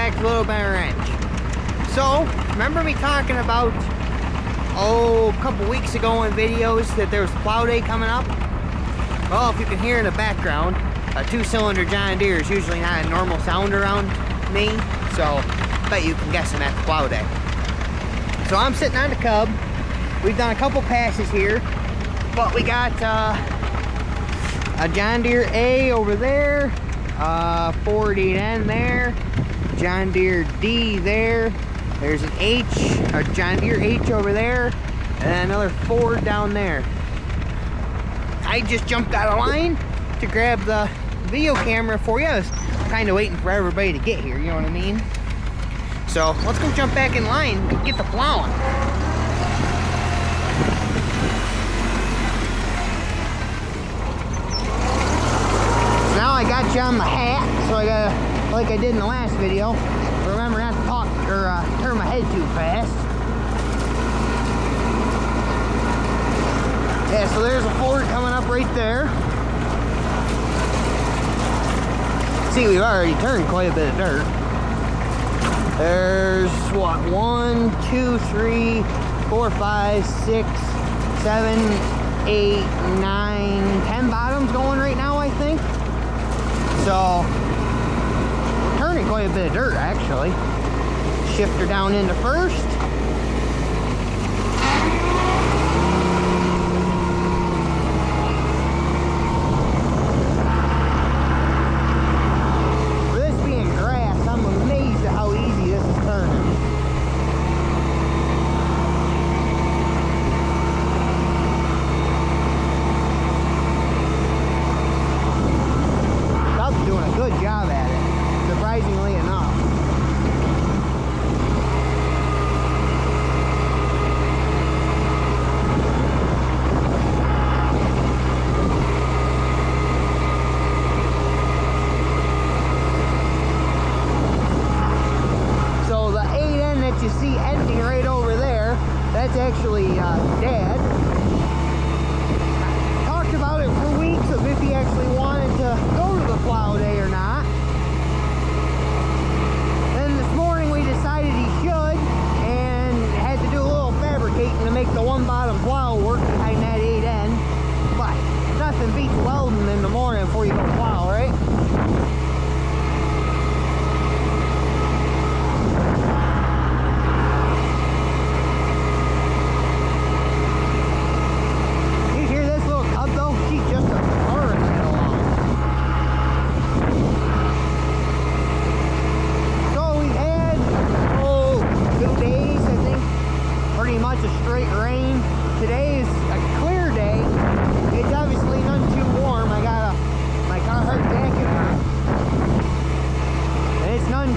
back to Little Bit of Wrench. So, remember me talking about, a couple weeks ago in videos that there was plow day coming up? Well, if you can hear in the background, a 2-cylinder John Deere is usually not a normal sound around me, so I bet you can guess I'm at the plow day. So I'm sitting on the Cub. We've done a couple passes here, but we got a John Deere A over there, 480N there, John Deere D there, there's an H, a John Deere H over there, and another Ford down there. I just jumped out of line to grab the video camera for you. I was kind of waiting for everybody to get here, you know what I mean? So let's go jump back in line and get the plowing. Now I got you on my hat, so I gotta, like I did in the last video, remember not to talk or turn my head too fast. Yeah, so there's a Ford coming up right there. See, we've already turned quite a bit of dirt. There's what, 1, 2, 3, 4, 5, 6, 7, 8, 9, 10 bottoms going right now, I think. So, we're turning quite a bit of dirt, actually. Shifter down into first. For this being grass, I'm amazed at how easy this is turning. Doing a good job at it, surprisingly enough. So the 8N that you see ending right over there, that's actually Dad. I talked about it for weeks of if he actually wanted to go to the plow day or not. Then this morning we decided he should, and had to do a little fabricating to make the one bottom plow work behind that 8N. But nothing beats welding in the morning before you go plow, right?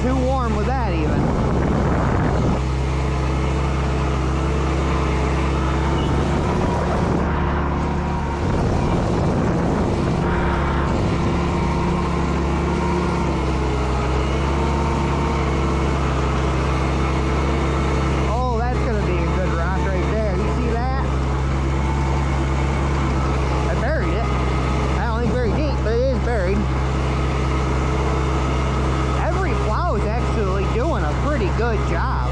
Too warm with that even. Oh, that's gonna be a good rock right there. You see that? I buried it. I don't think very deep, but it is buried. Is actually doing a pretty good job.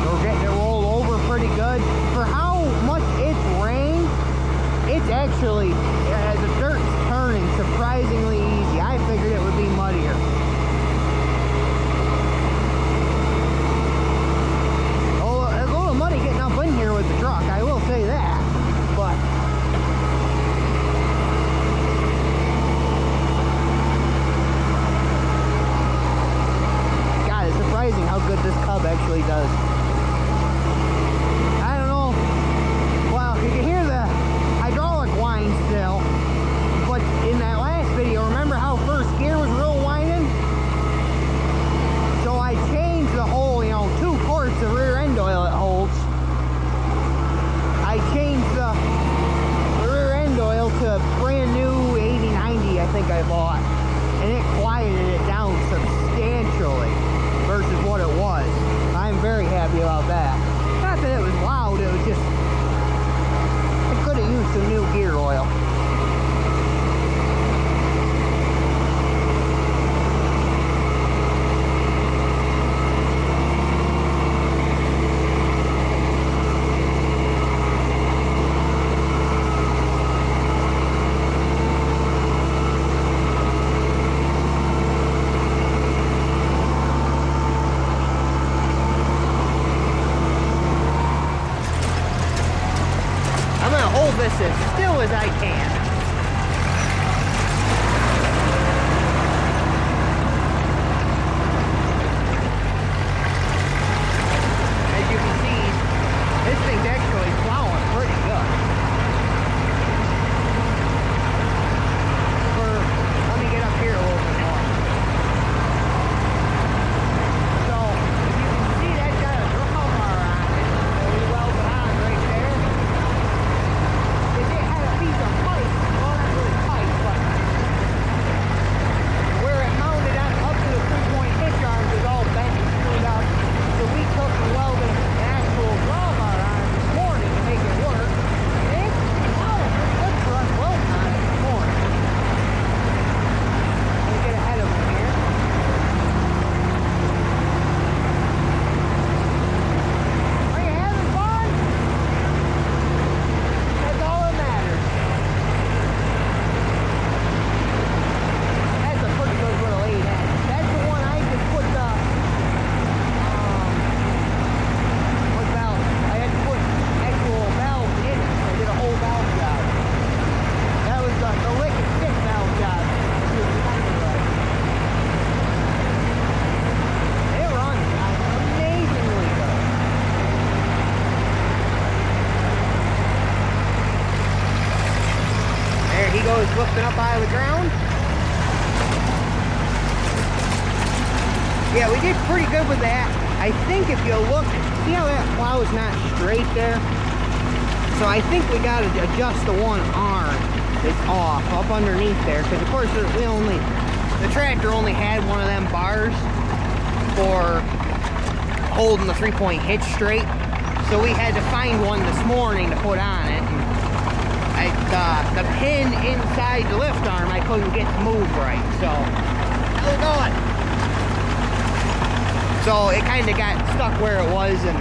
We're getting it rolled over pretty good. For how much it's rained, it's actually, the dirt's turning surprisingly easy. I figured it would be muddier. Getting up in here with the truck, I will say that, but God, it's surprising how good this Cub actually does. I don't know, well, you can hear the hydraulic whine still, but in that last video, remember how first gear was real whining? So I changed the whole, 2 quarts of rear end oil it holds. I changed the rear end oil to a brand new 8090 I think I bought, and it quieted it down substantially versus what it was. I'm is lifting up out of the ground. Yeah, we did pretty good with that. I think if you look, see how that plow is not straight there? So I think we got to adjust the one arm. It's off, up underneath there. Because of course, the tractor only had one of them bars for holding the 3-point hitch straight. So we had to find one this morning to put on it. And the pin inside the lift arm, I couldn't get to move right. So, how's it going? So it kind of got stuck where it was, and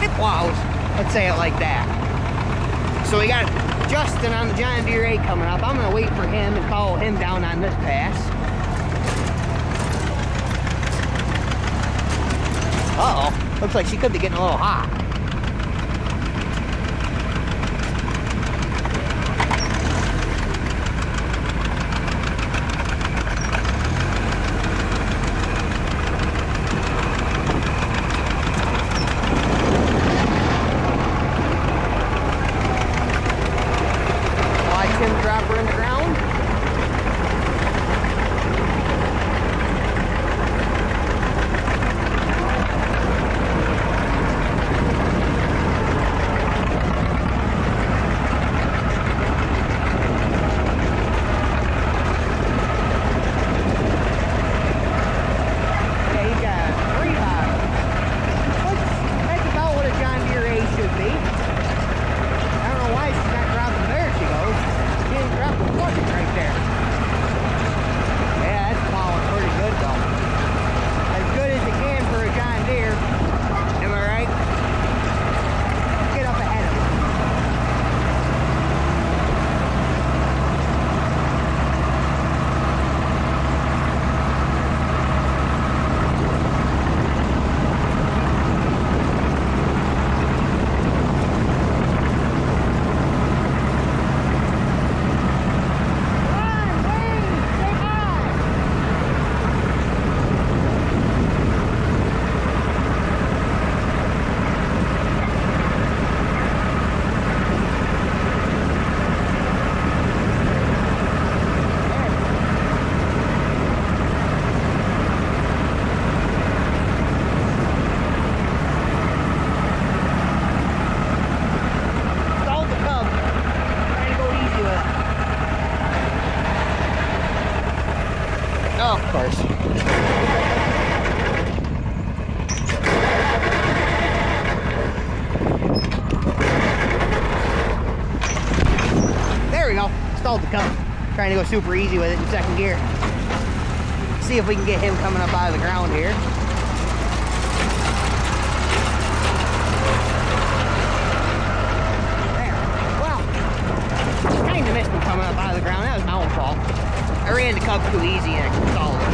it plows. Let's say it like that. So we got Justin on the John Deere 8 coming up. I'm going to wait for him and follow him down on this pass. Uh-oh. Looks like she could be getting a little hot. Drop her in the ground. Yeah, you got 3 bottoms. That's about what a John Deere 8 should be. I don't know why she's not dropping. There she goes. Drop the bucket right there. Yeah, that's plowing pretty good though. As good as it can for a John Deere. Am I right? Get up ahead of it. Oh, of course. There we go. Stalled the cub. Trying to go super easy with it in second gear. See if we can get him coming up out of the ground here. There. Well, kind of missed him coming up out of the ground. That was my own fault. I ran the cub too easy and I stalled it.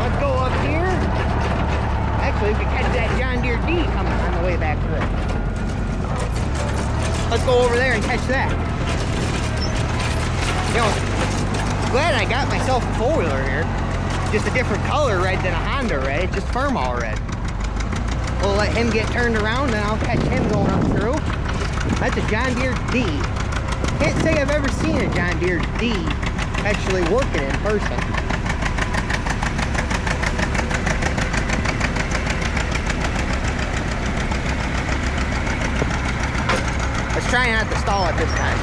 Let's go up here. Actually, we could catch that John Deere D coming on the way back through. Let's go over there and catch that. You know, glad I got myself a four-wheeler here. Just a different color red than a Honda red. It's just Farmall red. We'll let him get turned around, then I'll catch him going up through. That's a John Deere D. Can't say I've ever seen a John Deere D actually working in person. Let's try not to stall it this time.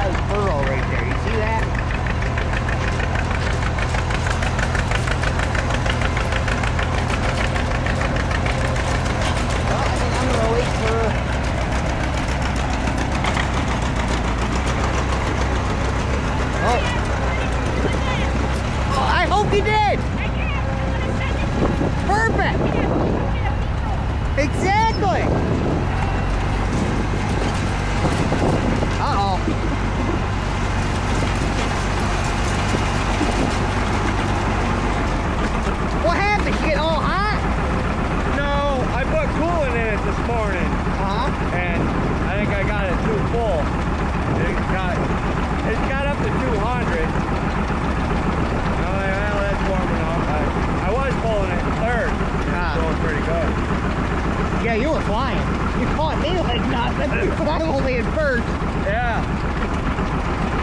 size furrow right there. You see that? Well, I think I'm gonna wait for. Oh, I hope he did. Perfect. Exactly. Uh-oh. What happened? You get all hot? No, I put coolant in it this morning. And I think I got it too full. It got up to 200. I'm like, well, that's warm enough. I was pulling it in third. Going pretty good. Yeah, you were flying. You caught me like nothing, but I'm only in first. Yeah.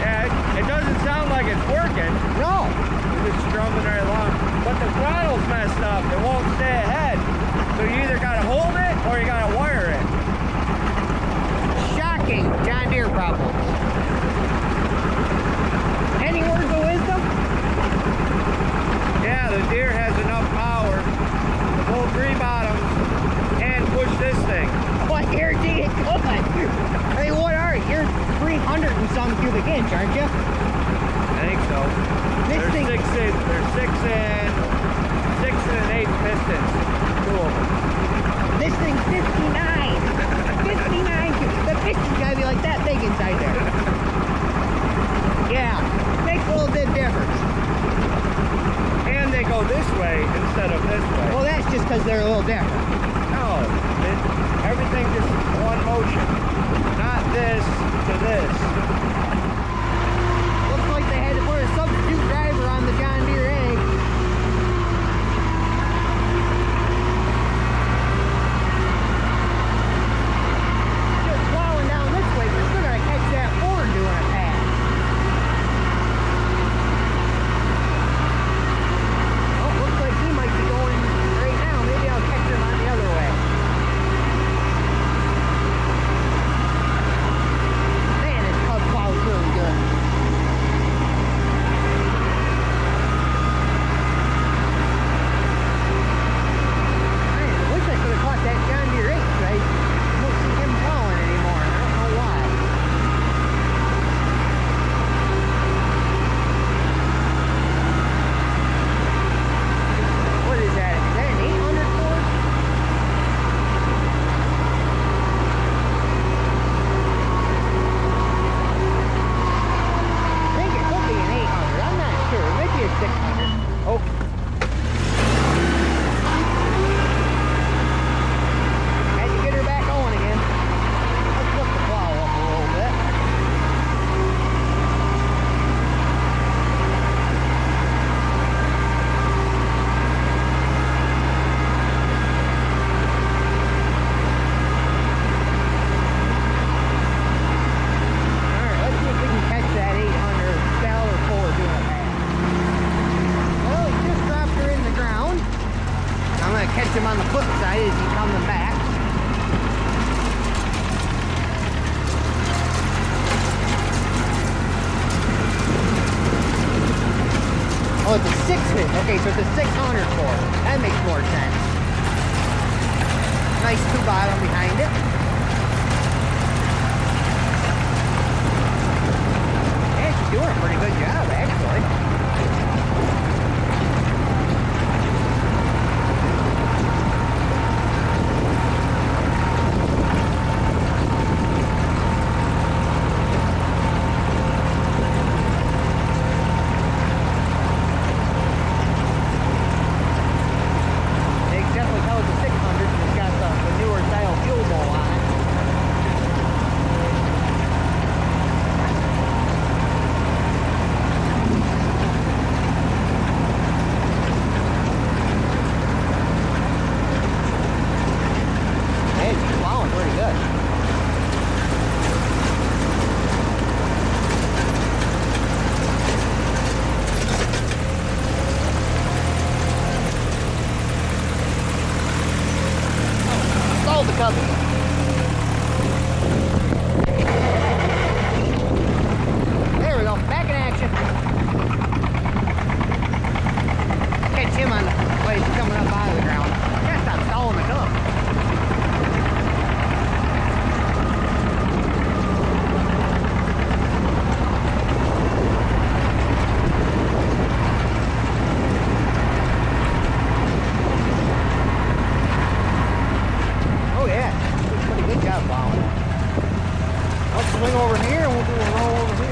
Yeah, it doesn't sound like it's working. No. It's just strumming right along. But the throttle's messed up. It won't stay ahead. So you either got to hold it or you got to wire it. Shocking John Deere problems. Any words of wisdom? Yeah, the Deere has enough power to pull 3 bottoms and push this thing. Well, I guarantee it could. I mean, what are you? You're 300 and some cubic inch, aren't you? I think so. This There's thing. there's 6 and 8 pistons. 2 of them. This thing's 59. 59. The piston's gotta be like that big inside there. Yeah, makes a little bit difference. And they go this way instead of this way. Well, that's just because they're a little different. No, everything just one motion. Not this to this. Looks like they had to put a substitute driver on the John Deere egg. Just plowing down this way, but still gotta catch that Ford doing a pass. Oh, looks like he might be going right now. Maybe I'll catch him on the other way. Man, this Cub plow's really good. Man, I wish I could have caught that John Deere 8, but I don't see him plowing anymore. I don't know why. What is that? Is that an 800 Ford? I think it could be an 800. I'm not sure. Maybe a 600. Oh. Had to get her back on again. Let's lift the plow up a little bit. Alright, let's see if we can catch that 800 Bell or Ford doing a pass. Well, he just dropped her in the ground. I'm going to catch him on the flip side as he's coming back. Oh, it's a 600. Okay, so it's a 600 Ford. That makes more sense. Nice 2 bottom behind it. Yeah, she's doing a pretty good job, actually. You can definitely tell it's a 600. It's got the newer style fuel bowl on it. Hey, she's plowing pretty good. Stalled the Cub again. him on the place coming up out of the ground. Gotta stop stalling the cup. Oh yeah, did a pretty good job plowing. Let's swing over here and we'll do a roll over here.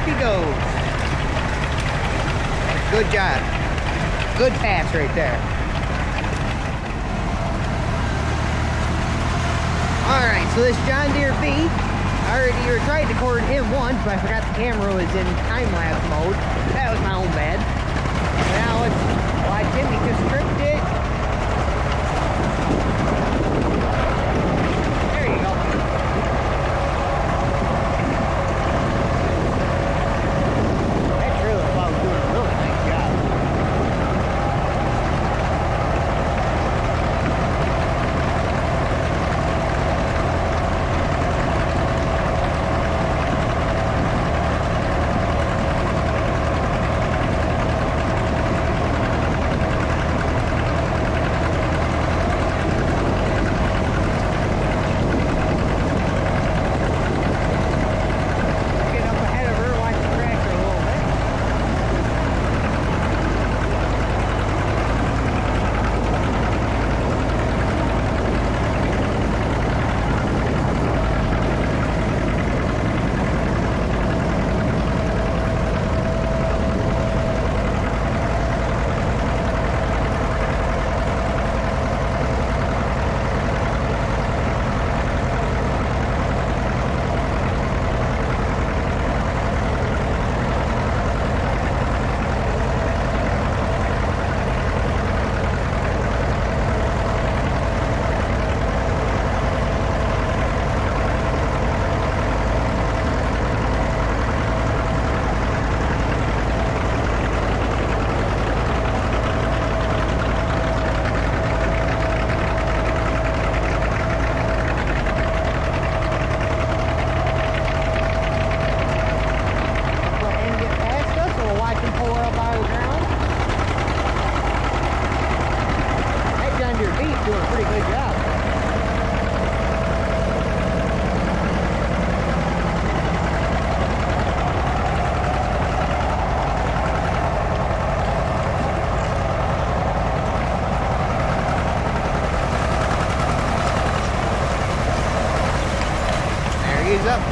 he goes. Good job. Good pass right there. Alright, so this John Deere B, I already tried to record him once, but I forgot the camera was in time-lapse mode. That was my own bad. Now let's watch him. He just stripped it. There you go. That trailer plow's doing a really nice job.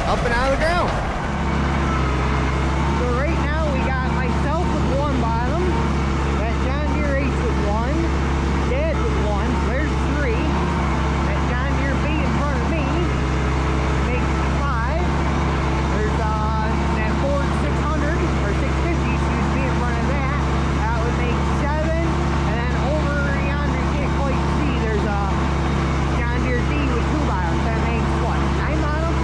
Up and out of the ground. So right now we got myself with one bottom, that John Deere H with one, Dad with one, so there's three. That John Deere B in front of me makes five. There's that Ford 600 or 650, excuse me, in front of that. That would make seven. And then over yonder, you can't quite see, there's a John Deere D with two bottoms. That makes what, 9 bottoms?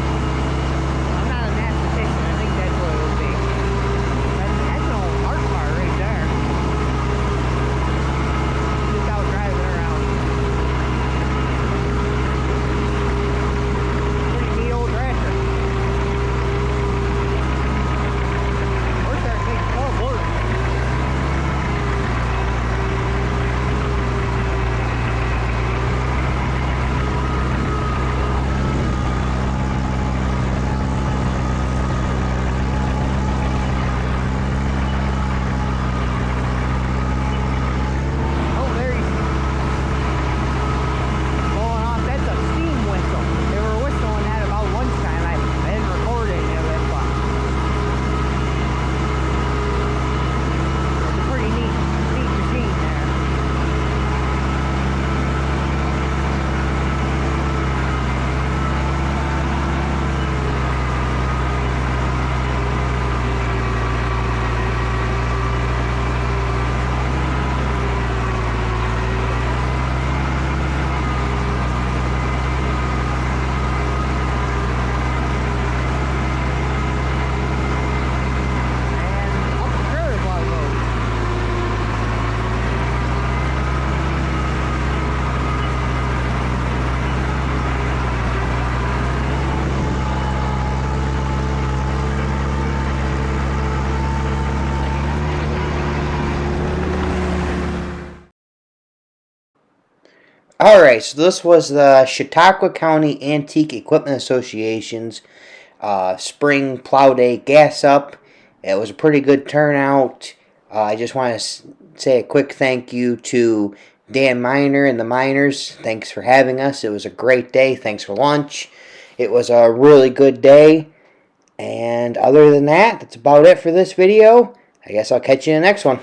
Alright, so this was the Chautauqua County Antique Equipment Association's spring plow day gas up. It was a pretty good turnout. I just want to say a quick thank you to Dan Miner and the Miners. Thanks for having us. It was a great day. Thanks for lunch. It was a really good day. And other than that, that's about it for this video. I guess I'll catch you in the next one.